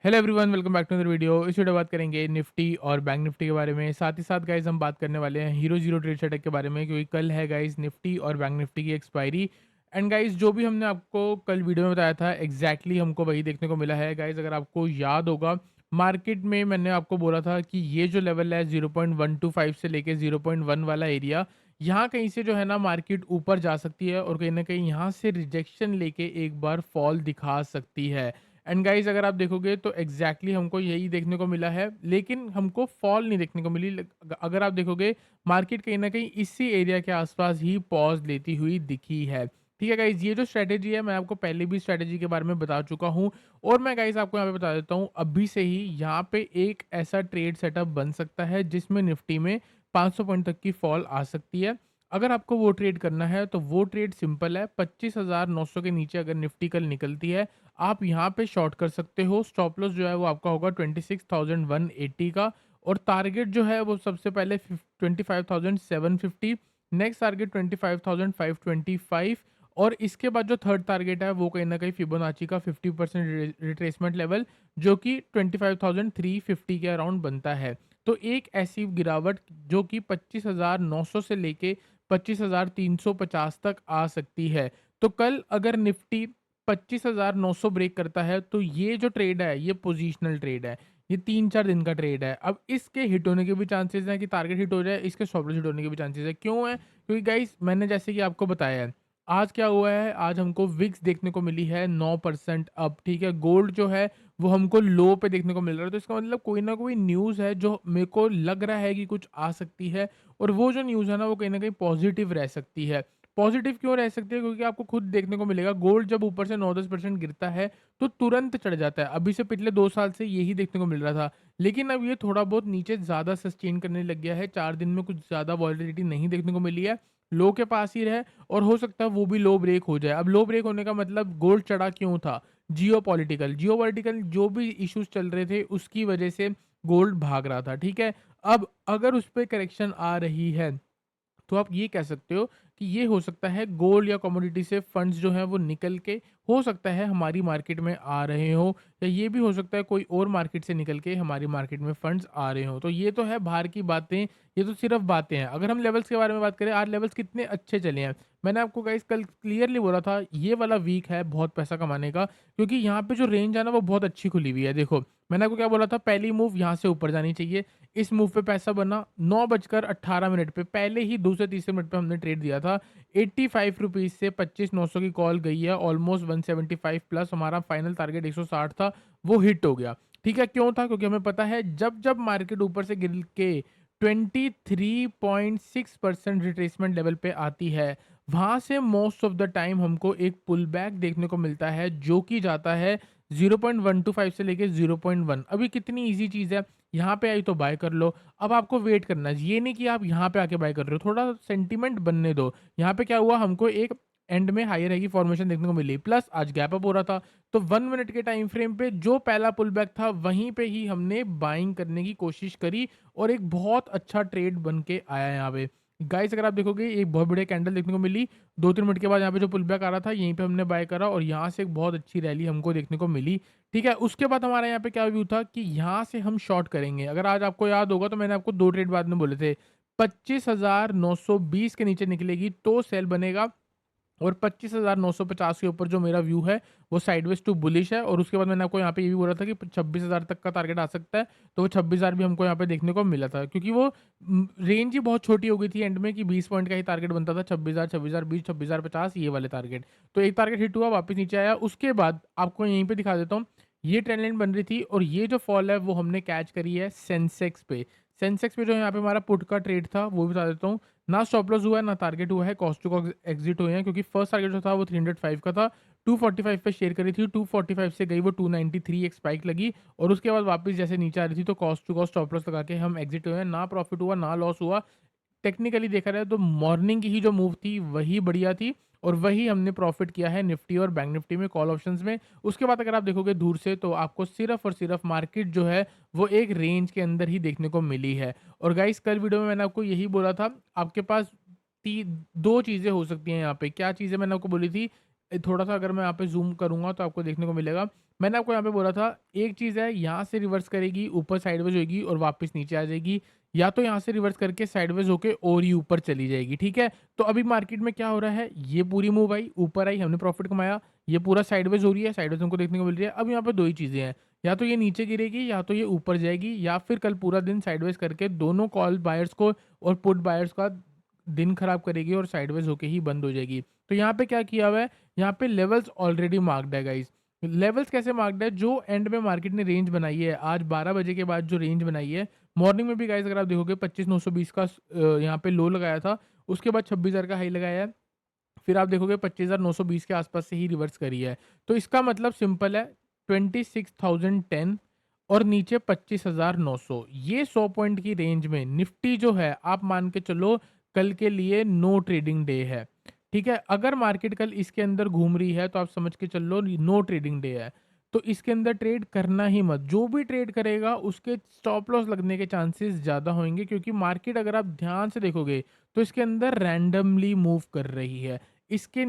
Hello everyone, welcome back to other video. इस video बात करेंगे निफ्टी और बैंक निफ्टी के बारे में। साथ ही साथ गाइज हम बात करने वाले हैं हीरो जीरो ट्रेड सेटअप के बारे में, क्योंकि कल है गाइज निफ्टी और बैंक निफ्टी की एक्सपायरी। एंड गाइज जो भी हमने आपको कल वीडियो में बताया था एग्जैक्टली हमको वही देखने को मिला है। गाइज अगर आपको याद होगा, मार्केट में मैंने आपको बोला था कि ये जो लेवल है 0.125 से लेके 0.1 वाला एरिया, यहाँ कहीं से जो है ना मार्केट ऊपर जा सकती है और कहीं ना कहीं यहाँ से रिजेक्शन लेके एक बार फॉल दिखा सकती है। एंड गाइस अगर आप देखोगे तो एग्जैक्टली हमको यही देखने को मिला है, लेकिन हमको फॉल नहीं देखने को मिली। अगर आप देखोगे, मार्केट कहीं ना कहीं इसी एरिया के आसपास ही पॉज लेती हुई दिखी है। ठीक है गाइज, ये जो स्ट्रैटेजी है मैं आपको पहले भी स्ट्रैटेजी के बारे में बता चुका हूँ। और मैं गाइज आपको यहाँ पे बता देता हूँ, अभी से ही यहाँ पे एक ऐसा ट्रेड सेटअप बन सकता है जिसमें निफ्टी में 500 पॉइंट तक की फॉल आ सकती है। अगर आपको वो ट्रेड करना है तो वो ट्रेड सिंपल है। 25,900 के नीचे अगर निफ्टी कल निकलती है, आप यहाँ पे शॉर्ट कर सकते हो। स्टॉप लॉस जो है वो आपका होगा 26,180 का, और टारगेट जो है वो सबसे पहले 25,750, नेक्स्ट टारगेट 25,525, और इसके बाद जो थर्ड टारगेट है वो कहीं ना कहीं फिबोनाची का 50% रिट्रेसमेंट लेवल, जो कि 25,350 के अराउंड बनता है। तो एक ऐसी गिरावट जो कि 25,900 से लेके 25,350 तक आ सकती है। तो कल अगर निफ्टी 25,900 ब्रेक करता है तो ये जो ट्रेड है ये पोजीशनल ट्रेड है। ये 3-4 दिन का ट्रेड है। अब इसके हिट होने के भी चांसेस हैं कि टारगेट हिट हो जाए, इसके स्टॉप लॉस हिट होने के भी चांसेस है। क्यों है? क्योंकि गाइस मैंने जैसे कि आपको बताया है, आज क्या हुआ है, आज हमको विक्स देखने को मिली है 9% अप। ठीक है, गोल्ड जो है वो हमको लो पे देखने को मिल रहा है। तो इसका मतलब कोई ना कोई न्यूज़ है जो मेरे को लग रहा है कि कुछ आ सकती है, और वो जो न्यूज़ है ना वो कहीं ना कहीं पॉजिटिव रह सकती है। पॉजिटिव क्यों रह सकती है? क्योंकि आपको खुद देखने को मिलेगा, गोल्ड जब ऊपर से 9-10% गिरता है तो तुरंत चढ़ जाता है। अभी से पिछले 2 साल से यही देखने को मिल रहा था। लेकिन अब ये थोड़ा बहुत नीचे ज़्यादा सस्टेन करने लग गया है। 4 दिन में कुछ ज़्यादा वॉलेटिलिटी नहीं देखने को मिली है। लो के पास ही रहे, और हो सकता है वो भी लो ब्रेक हो जाए। अब लो ब्रेक होने का मतलब गोल्ड चढ़ा क्यों था? जियोपॉलिटिकल जो भी इश्यूज़ चल रहे थे उसकी वजह से गोल्ड भाग रहा था। ठीक है? अब अगर उस पे करेक्शन आ रही है तो आप ये कह सकते हो कि ये हो सकता है गोल्ड या कमोडिटी से फंड्स जो हैं वो निकल के हो सकता है हमारी मार्केट में आ रहे हो, या ये भी हो सकता है कोई और मार्केट से निकल के हमारी मार्केट में फंड्स आ रहे हो। तो ये तो है बाहर की बातें, ये तो सिर्फ बातें हैं। अगर हम लेवल्स के बारे में बात करें, आज लेवल्स कितने अच्छे चले हैं। मैंने आपको गाइस कल क्लियरली बोला था ये वाला वीक है बहुत पैसा कमाने का, क्योंकि यहाँ पे जो रेंज है ना वो बहुत अच्छी खुली हुई है। देखो, मैंने आपको क्या बोला था, पहली मूव यहाँ से ऊपर जानी चाहिए। इस मूव पे पैसा बना 9:18 पे, पहले ही दूसरे तीसरे मिनट पे हमने ट्रेड दिया था। 85 रुपीज़ से 25,900 की कॉल गई है, ऑलमोस्ट 175 प्लस। हमारा फाइनल टारगेट 160 था, वो हिट हो गया। ठीक है, क्यों था? क्योंकि हमें पता है जब जब मार्केट ऊपर से गिर के 23.6% रिट्रेसमेंट लेवल पे आती है, वहां से मोस्ट ऑफ द टाइम हमको एक पुल बैक देखने को मिलता है, जो कि जाता है 0.125 से लेके 0.1। अभी कितनी इजी चीज़ है, यहाँ पे आई तो बाय कर लो। अब आपको वेट करना है, ये नहीं कि आप यहाँ पे आके बाय कर रहे हो, थोड़ा सेंटीमेंट बनने दो। यहाँ पे क्या हुआ, हमको एक एंड में हायर है की फॉर्मेशन देखने को मिली, प्लस आज गैप अप हो रहा था। तो 1 मिनट के टाइम फ्रेम पे जो पहला पुल बैक था वहीं पे ही हमने बाइंग करने की कोशिश करी, और एक बहुत अच्छा ट्रेड बन के आया यहाँ पे। गाइस अगर आप देखोगे, एक बहुत बढ़िया कैंडल देखने को मिली। 2-3 मिनट के बाद यहाँ पे जो पुल बैक आ रहा था यहीं पे हमने बाय करा, और यहाँ से एक बहुत अच्छी रैली हमको देखने को मिली। ठीक है, उसके बाद हमारा यहाँ पे क्या व्यू था कि यहाँ से हम शॉर्ट करेंगे। अगर आज आपको याद होगा तो मैंने आपको 2 ट्रेड बाद में बोले थे, 25,920 के नीचे निकलेगी तो सेल बनेगा, और 25,950 के ऊपर जो मेरा व्यू है वो साइडवेज टू बुलिश है। और उसके बाद मैंने आपको यहाँ पे ये भी बोला था कि 26,000 तक का टारगेट आ सकता है। तो वो 26,000 भी हमको यहाँ पे देखने को मिला था, क्योंकि वो रेंज ही बहुत छोटी हो गई थी एंड में, कि 20 पॉइंट का ही टारगेट बनता था। 26,000, 26,020, 26,050 ये वाले टारगेट। तो एक टारगेट हिट हुआ, वापस नीचे आया। उसके बाद आपको यहीं पे दिखा देता हूँ, ये ट्रेंड लाइन बन रही थी, और ये जो फॉल है वो हमने कैच करी है सेंसेक्स पे। सेंसेक्स पे जो यहाँ पे हमारा पुट का ट्रेड था वो भी बता देता हूँ। ना स्टॉप लॉस हुआ है, ना टारगेट हुआ है, कॉस्ट टू कॉस्ट एग्जिट हुए हैं, क्योंकि फर्स्ट टारगेट जो था वो 305 का था। 245 पे शेयर करी थी, 245 से गई वो 293, एक स्पाइक लगी, और उसके बाद वापस जैसे नीचे आ रही थी तो cost to cost stop loss लगा के हम एग्जिट हुए हैं। ना प्रॉफिट हुआ, ना लॉस हुआ। टेक्निकली देखा जाए तो मॉर्निंग की ही जो मूव थी वही बढ़िया थी, और वही हमने प्रॉफिट किया है निफ्टी और बैंक निफ्टी में, कॉल ऑप्शंस में। उसके बाद अगर आप देखोगे दूर से तो आपको सिर्फ और सिर्फ मार्केट जो है वो एक रेंज के अंदर ही देखने को मिली है। और गाइस कल वीडियो में मैंने आपको यही बोला था, आपके पास ती 2 चीज़ें हो सकती हैं यहाँ पे। क्या चीज़ें मैंने आपको बोली थी? थोड़ा-सा अगर मैं यहाँ पे ज़ूम करूँगा तो आपको देखने को मिलेगा। मैंने आपको यहाँ पे बोला था एक चीज़ है यहाँ से रिवर्स करेगी, ऊपर साइडवेज़ होएगी और वापस नीचे आ जाएगी, या तो यहाँ से रिवर्स करके साइडवेज़ होके और ही ऊपर चली जाएगी, ठीक है? तो अभी मार्केट में क्या हो रहा है, ये पूरी मूव आई, ऊपर आई, हमने प्रॉफ़िट कमाया, ये पूरा साइडवेज़ हो रही है, साइडवेज़ हमको देखने को मिल रही है। अब यहाँ पे 2 ही चीज़ें हैं, या तो ये नीचे गिरेगी या तो ये ऊपर जाएगी, या फिर कल पूरा दिन साइडवेज़ करके दोनों कॉल बायर्स को और पुट बायर्स का दिन खराब करेगी और साइडवेज़ होके ही बंद हो जाएगी। तो यहाँ पे क्या किया हुआ है, यहाँ पे लेवल्स ऑलरेडी मार्क्ड है गाइस। लेवल्स कैसे मार्क्ड है, जो एंड में मार्केट ने रेंज बनाई है, आज 12 बजे के बाद जो रेंज बनाई है, मॉर्निंग में भी गाइस अगर आप देखोगे 25,920 का यहाँ पे लो लगाया था, उसके बाद 26,000 का हाई लगाया है, फिर आप देखोगे 25,920 के आसपास से ही रिवर्स करी है। तो इसका मतलब सिंपल है, 26,010 और नीचे 25,900, ये 100 पॉइंट की रेंज में निफ्टी जो है, आप मान के चलो कल के लिए नो ट्रेडिंग डे है। ठीक है? अगर मार्केट कल इसके अंदर घूम रही है तो आप समझ के चल लो नो ट्रेडिंग डे है। तो इसके अंदर ट्रेड करना ही मत। जो भी ट्रेड करेगा उसके स्टॉप लॉस लगने के चांसेस ज़्यादा होंगे, क्योंकि मार्केट अगर आप ध्यान से देखोगे तो इसके अंदर रैंडमली मूव कर रही है। इसके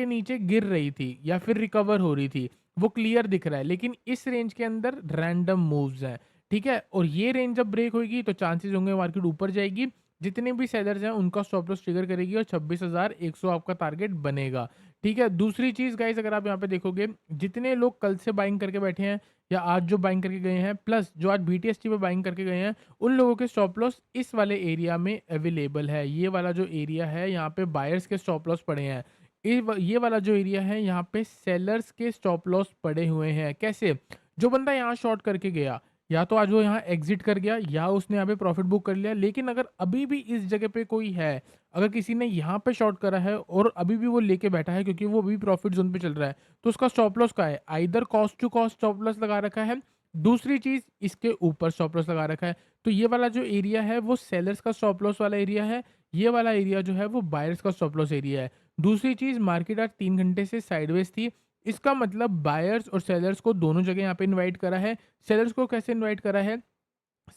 नीचे गिर रही थी या फिर रिकवर हो रही थी, वो क्लियर दिख रहा है, लेकिन इस रेंज के अंदर रैंडम मूव्स हैं। ठीक है? और ये रेंज जब ब्रेक होएगी तो चांसेस होंगे मार्केट ऊपर जाएगी। जितने भी सेलर्स हैं उनका स्टॉप लॉस ट्रिगर करेगी और 26,100 आपका टारगेट बनेगा। ठीक है? दूसरी चीज़ गाइस, अगर आप यहाँ पे देखोगे, जितने लोग कल से बाइंग करके बैठे हैं या आज जो बाइंग करके गए हैं, प्लस जो आज बीटीएसटी पे बाइंग करके गए हैं, उन लोगों के स्टॉप लॉस इस वाले एरिया में अवेलेबल है। ये वाला जो एरिया है यहाँ पे बायर्स के स्टॉप लॉस पड़े हैं। ये वाला जो एरिया है यहाँ पे सेलर्स के स्टॉप लॉस पड़े हुए हैं। कैसे? जो बंदा यहाँ शॉर्ट करके गया, या तो आज वो यहाँ एग्जिट कर गया या उसने यहाँ पे प्रॉफिट बुक कर लिया, लेकिन अगर अभी भी इस जगह पे कोई है, अगर किसी ने यहाँ पे शॉर्ट करा है और अभी भी वो लेके बैठा है क्योंकि वो अभी प्रॉफिट जोन पे चल रहा है, तो उसका स्टॉप लॉस क्या है, either cost to cost stop loss लगा रखा है, दूसरी चीज इसके ऊपर स्टॉप लॉस लगा रखा है। तो ये वाला जो एरिया है वो सेलर्स का स्टॉप लॉस वाला एरिया है, ये वाला एरिया जो है वो बायर्स का स्टॉप लॉस एरिया है। दूसरी चीज, मार्केट आज 3 घंटे से साइडवेज थी, इसका मतलब बायर्स और सेलर्स को दोनों जगह यहाँ पे इनवाइट करा है। सेलर्स को कैसे इनवाइट करा है,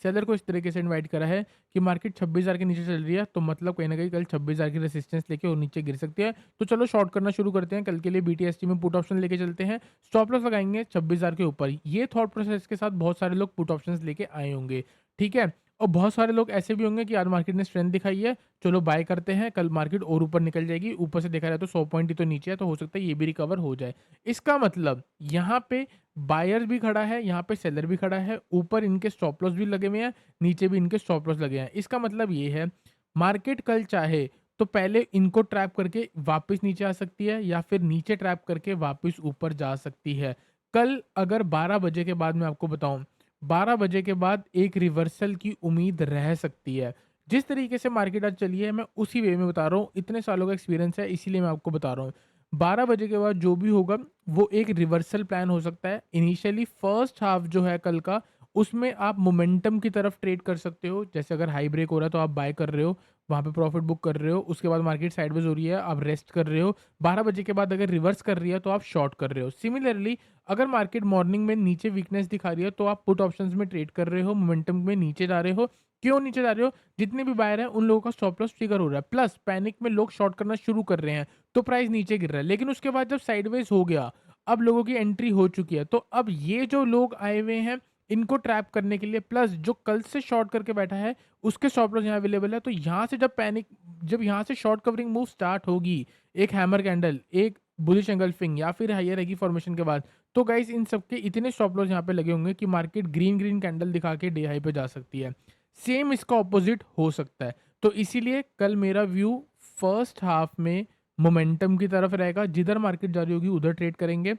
सेलर को इस तरीके से इनवाइट करा है कि मार्केट 26,000 के नीचे चल रही है, तो मतलब कहीं ना कहीं कल 26,000 की रेसिस्टेंस लेके और नीचे गिर सकती है। तो चलो शॉर्ट करना शुरू करते हैं, कल के लिए बीटीएसटी में पुट ऑप्शन लेके चलते हैं, स्टॉप लॉस लगाएंगे 26,000 के ऊपर। ये थॉट प्रोसेस के साथ बहुत सारे लोग पुट ऑप्शंस लेके आए होंगे। ठीक है? और बहुत सारे लोग ऐसे भी होंगे कि आज मार्केट ने स्ट्रेंथ दिखाई है, चलो बाय करते हैं, कल मार्केट और ऊपर निकल जाएगी, ऊपर से देखा जाए तो 100 पॉइंट ही तो नीचे है, तो हो सकता है ये भी रिकवर हो जाए। इसका मतलब यहाँ पे बायर भी खड़ा है, यहाँ पे सेलर भी खड़ा है, ऊपर इनके स्टॉप लॉस भी लगे हुए हैं, नीचे भी इनके स्टॉप लॉस लगे हैं। इसका मतलब ये है, मार्केट कल चाहे तो पहले इनको ट्रैप करके वापस नीचे आ सकती है, या फिर नीचे ट्रैप करके वापस ऊपर जा सकती है। कल अगर 12 बजे के बाद मैं आपको बताऊं, 12 बजे के बाद एक रिवर्सल की उम्मीद रह सकती है। जिस तरीके से मार्केट आज चली है मैं उसी वे में बता रहा हूँ, इतने सालों का एक्सपीरियंस है इसीलिए मैं आपको बता रहा हूँ। 12 बजे के बाद जो भी होगा वो एक रिवर्सल प्लान हो सकता है। इनिशियली फर्स्ट हाफ जो है कल का, उसमें आप मोमेंटम की तरफ ट्रेड कर सकते हो। जैसे अगर हाई ब्रेक हो रहा है तो आप बाय कर रहे हो, वहाँ पे प्रॉफिट बुक कर रहे हो, उसके बाद मार्केट साइडवेज हो रही है, आप रेस्ट कर रहे हो। 12 बजे के बाद अगर रिवर्स कर रही है तो आप शॉर्ट कर रहे हो। सिमिलरली अगर मार्केट मॉर्निंग में नीचे वीकनेस दिखा रही है तो आप पुट ऑप्शंस में ट्रेड कर रहे हो, मोमेंटम में नीचे जा रहे हो। क्यों नीचे जा रहे हो? जितने भी बायर हैं उन लोगों का स्टॉप लॉस ट्रिगर हो रहा है, प्लस पैनिक में लोग शॉर्ट करना शुरू कर रहे हैं, तो प्राइस नीचे गिर रहा है। लेकिन उसके बाद जब साइडवेज हो गया, अब लोगों की एंट्री हो चुकी है, तो अब ये जो लोग आए हुए हैं इनको ट्रैप करने के लिए, प्लस जो कल से शॉर्ट करके बैठा है उसके स्टॉप लॉस यहाँ अवेलेबल है। तो यहाँ से जब यहाँ से शॉर्ट कवरिंग मूव स्टार्ट होगी, एक हैमर कैंडल, एक बुलिश एंगल्फिंग या फिर हायर रहेगी फॉर्मेशन के बाद, तो गाइस इन सबके इतने स्टॉप लॉस यहाँ पे लगे होंगे कि मार्केट ग्रीन ग्रीन कैंडल दिखा के डे हाई पे जा सकती है। सेम इसका ऑपोजिट हो सकता है। तो इसीलिए कल मेरा व्यू फर्स्ट हाफ में मोमेंटम की तरफ रहेगा, जिधर मार्केट जा रही होगी उधर ट्रेड करेंगे।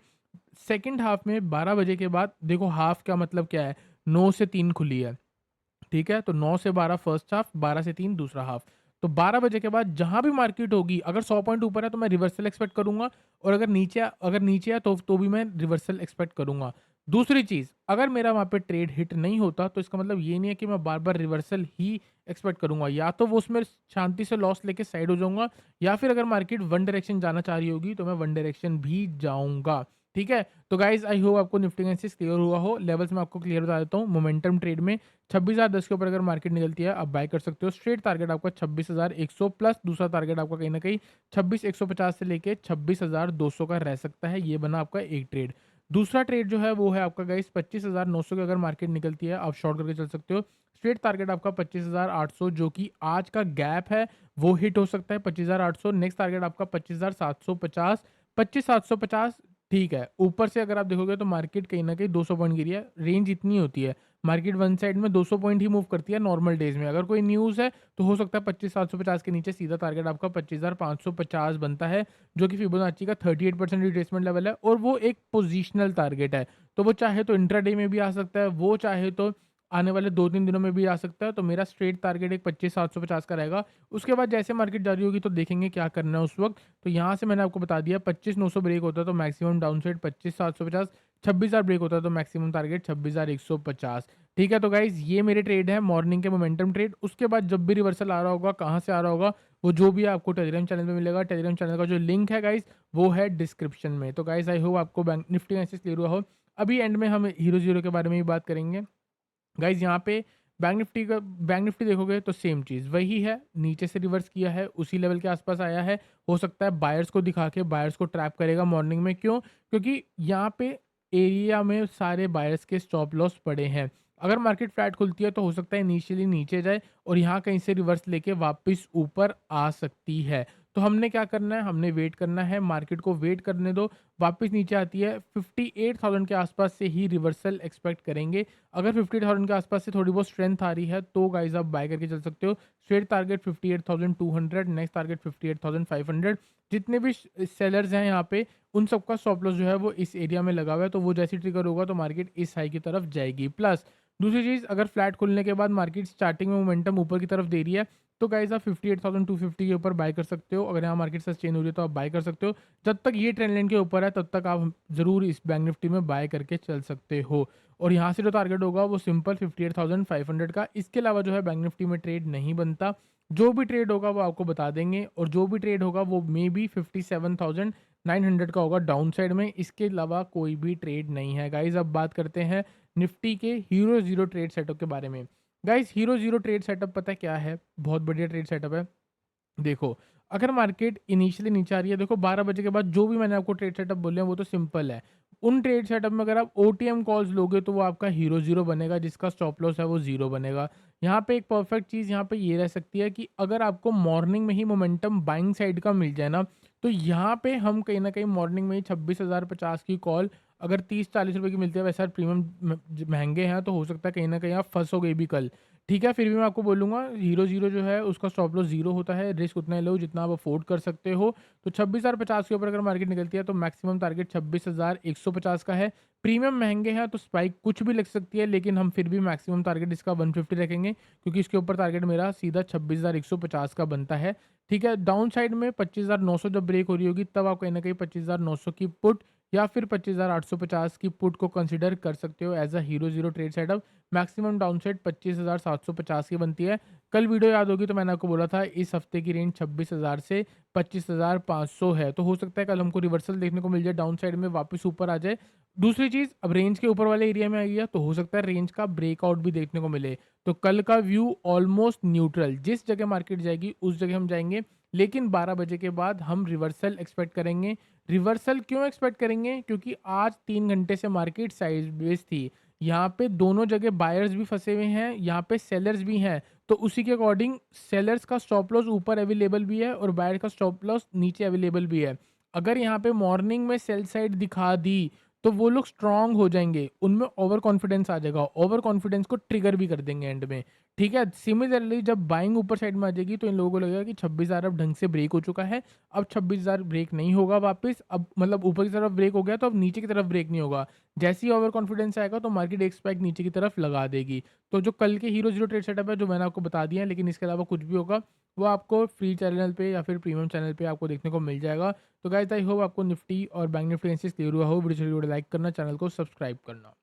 सेकंड हाफ में 12 बजे के बाद देखो, हाफ का मतलब क्या है, 9 से 3 खुली है। ठीक है? तो 9 से 12 फर्स्ट हाफ, 12 से 3 दूसरा हाफ। तो 12 बजे के बाद जहाँ भी मार्केट होगी, अगर 100 पॉइंट ऊपर है तो मैं रिवर्सल एक्सपेक्ट करूँगा, और अगर नीचे है तो भी मैं रिवर्सल एक्सपेक्ट करूँगा। दूसरी चीज़, अगर मेरा वहाँ पे ट्रेड हिट नहीं होता तो इसका मतलब ये नहीं है कि मैं बार-बार रिवर्सल ही एक्सपेक्ट करूँगा। या तो वो उसमें शांति से लॉस लेके साइड हो जाऊँगा, या फिर अगर मार्केट वन डायरेक्शन जाना चाह रही होगी तो मैं वन डायरेक्शन भी जाऊँगा। ठीक है? तो गाइज़ आई होप आपको निफ्टी का एनालिसिस क्लियर हुआ हो। लेवल्स मैं आपको क्लियर बता देता हूँ। मोमेंटम ट्रेड में 26,010 के ऊपर अगर मार्केट निकलती है, आप बाय कर सकते हो। स्ट्रेट टारगेट आपका 26,100 प्लस दूसरा टारगेट आपका कहीं न कहीं 26,150 से लेके 26,200 का रह सकता है। ये बना आपका एक ट्रेड। दूसरा ट्रेड जो है वो है आपका गाइज़ 25,900 की अगर मार्केट निकलती है, आप शॉर्ट करके चल सकते हो। स्ट्रेट टारगेट आपका 25,800 जो कि आज का गैप है, वो हिट हो सकता है 25,800। नेक्स्ट टारगेट आपका 25,750, 25,750 ठीक है। ऊपर से अगर आप देखोगे तो मार्केट कहीं न कहीं 200 पॉइंट गिरी है। रेंज इतनी होती है। मार्केट वन साइड में 200 पॉइंट ही मूव करती है नॉर्मल डेज़ में। अगर कोई न्यूज़ है तो हो सकता है 25,750 के नीचे सीधा टारगेट आपका 25,550 बनता है, जो कि फिबोनाची का 38% रिट्रेसमेंट लेवल है और वो एक पोज़िशनल टारगेट है। तो वो चाहे तो इंट्राडे में भी आ सकता है, वो चाहे तो आने वाले 2-3 दिनों में भी आ सकता है। तो मेरा स्ट्रेट टारगेट एक 25,750 का रहेगा। उसके बाद जैसे मार्केट जारी होगी तो देखेंगे क्या करना है उस वक़्त। तो यहाँ से मैंने आपको बता दिया 25,900 ब्रेक होता है तो मैक्सिमम डाउनसाइड 25,750, 26,000 ब्रेक होता है तो मैक्सिमम टारगेट 26,150। ठीक है, तो गाइज़ ये मेरे ट्रेड है मॉर्निंग के मोमेंटम ट्रेड। उसके बाद जब भी रिवर्सल आ रहा होगा, कहाँ से आ रहा होगा, वो जो भी है आपको टेलीग्राम चैनल पे मिलेगा। टेलीग्राम चैनल का जो लिंक है गाइज़, वो है डिस्क्रिप्शन में। तो गाइज़ आई होप आपको बैंक निफ्टी एनालिसिस क्लियर हुआ हो। अभी एंड में हम हीरो ज़ीरो के बारे में भी बात करेंगे। गाइज़ यहाँ पे बैंक निफ्टी देखोगे तो सेम चीज़ वही है, नीचे से रिवर्स किया है, उसी लेवल के आसपास आया है। हो सकता है बायर्स को दिखा के बायर्स को ट्रैप करेगा मॉर्निंग में, क्यों? क्योंकि यहाँ पे एरिया में सारे बायर्स के स्टॉप लॉस पड़े हैं। अगर मार्केट फ्लैट खुलती है तो हो सकता है इनिशियली नीचे जाए और यहाँ कहीं से रिवर्स लेके वापस ऊपर आ सकती है। तो हमने क्या करना है, हमने वेट करना है, मार्केट को वेट करने दो, वापस नीचे आती है 58,000 के आसपास से ही रिवर्सल एक्सपेक्ट करेंगे। अगर 58,000 के आसपास से थोड़ी बहुत स्ट्रेंथ आ रही है तो गाइस आप बाय करके चल सकते हो। Straight target 58,200, next target 58,500। जितने भी सेलर्स हैं यहाँ पे, उन सबका स्टॉप लॉस जो है वो इस एरिया में लगा हुआ है, तो वो जैसे ट्रिगर होगा तो मार्केट इस हाई की तरफ जाएगी। प्लस दूसरी चीज़, अगर फ्लैट खुलने के बाद मार्केट स्टार्टिंग में मोमेंटम ऊपर की तरफ दे रही है तो गाइस आप 58,250 के ऊपर बाय कर सकते हो। अगर यहाँ मार्केट सस्टेन हो रही है तो आप बाय कर सकते हो। जब तक ये ट्रेंड लाइन के ऊपर है तब तक आप ज़रूर इस बैंक निफ्टी में बाय करके चल सकते हो। और यहाँ से जो टारगेट होगा वो सिंपल 58,500 का। इसके अलावा जो है बैंक निफ्टी में ट्रेड नहीं बनता। जो भी ट्रेड होगा वो आपको बता देंगे और जो भी ट्रेड होगा वो मे बी 57,900 का होगा डाउन साइड में। इसके अलावा कोई भी ट्रेड नहीं है। गाइज अब बात करते हैं निफ्टी के हीरो ज़ीरो ट्रेड सेटअप के बारे में। Guys hero zero trade setup पता है क्या है? बहुत बढ़िया ट्रेड सेटअप है। देखो, अगर मार्केट इनिशियली नीचे आ रही है, देखो 12 बजे के बाद जो भी मैंने आपको ट्रेड सेटअप बोले हैं वो तो सिंपल है। उन ट्रेड सेटअप में अगर आप ओटीएम कॉल्स लोगे तो वो आपका हीरो ज़ीरो बनेगा, जिसका स्टॉप लॉस है वो ज़ीरो बनेगा। यहाँ पे एक परफेक्ट चीज़ यहाँ पे ये रह सकती है कि अगर आपको मॉर्निंग में ही मोमेंटम बाइंग साइड का मिल जाए ना, तो यहाँ पे हम कहीं न कहीं मॉर्निंग में ही 26,050 की कॉल अगर 30-40 रुपए की मिलती है, वैसे प्रीमियम महँगे हैं तो हो सकता है कहीं न कहीं आप फँसोगे भी कल। ठीक है, फिर भी मैं आपको बोलूँगा हीरो ज़ीरो जो है उसका स्टॉप लॉस ज़ीरो होता है, रिस्क उतना ही लो जितना आप अफ़ोर्ड कर सकते हो। तो 26,050 के ऊपर अगर मार्केट निकलती है तो मैक्सिमम टारगेट 26,150 का है। प्रीमियम महँगे हैं तो स्पाइक कुछ भी लग सकती है, लेकिन हम फिर भी मैक्सिमम टारगेट इसका 150 रखेंगे, क्योंकि इसके ऊपर टारगेट मेरा सीधा 26,150 का बनता है। ठीक है, डाउन साइड में 25,900 जब ब्रेक हो रही होगी तब आप कहीं न कहीं 25,900 की पुट या फिर 25,850 की पुट को कंसीडर कर सकते हो as a hero zero trade setup. Maximum downside 25,750 की बनती है। कल वीडियो याद होगी तो मैंने आपको बोला था इस हफ्ते की रेंज 26,000 से 25,500 है। तो हो सकता है कल हमको रिवर्सल देखने को मिल जाए, डाउन साइड में वापस ऊपर आ जाए। दूसरी चीज़, अब रेंज के ऊपर वाले एरिया में आ गया तो हो सकता है रेंज का ब्रेकआउट भी देखने को मिले। तो कल का व्यू ऑलमोस्ट न्यूट्रल, जिस जगह मार्केट जाएगी उस जगह हम जाएँगे। लेकिन 12 बजे के बाद हम रिवर्सल एक्सपेक्ट करेंगे। रिवर्सल क्यों एक्सपेक्ट करेंगे? क्योंकि आज 3 घंटे से मार्केट साइडवेज थी। यहाँ पे दोनों जगह बायर्स भी फँसे हुए हैं, यहाँ पे सेलर्स भी हैं। तो उसी के अकॉर्डिंग सेलर्स का स्टॉप लॉस ऊपर अवेलेबल भी है और बायर का स्टॉप लॉस नीचे अवेलेबल भी है। अगर यहाँ पे मॉर्निंग में सेल साइड दिखा दी, तो वो लोग स्ट्रॉन्ग हो जाएँगे, उनमें ओवर कॉन्फिडेंस आ जाएगा, ओवर कॉन्फिडेंस को ट्रिगर भी कर देंगे एंड में। ठीक है? सिमिलरली जब बाइंग ऊपर साइड में आ जाएगी तो इन लोगों को लगेगा कि 26,000 अब ढंग से ब्रेक हो चुका है। अब 26,000 ब्रेक नहीं होगा वापस, अब मतलब ऊपर की तरफ ब्रेक हो गया तो अब नीचे की तरफ ब्रेक नहीं होगा। जैसे ही ओवर कॉन्फिडेंस आएगा तो मार्केट एक स्पाइक नीचे की तरफ लगा देगी। तो जो कल के हीरो ज़ीरो ट्रेड सेटअप है जो मैंने आपको बता दिया है, लेकिन इसके अलावा कुछ भी होगा वो आपको फ्री चैनल पे या फिर प्रीमियम चैनल पे आपको देखने को मिल जाएगा। तो गाइस आई होप आपको निफ्टी और बैंक निफ्टी एनालिसिस क्लियर हुआ हो। वीडियो लाइक करना, चैनल को सब्सक्राइब करना।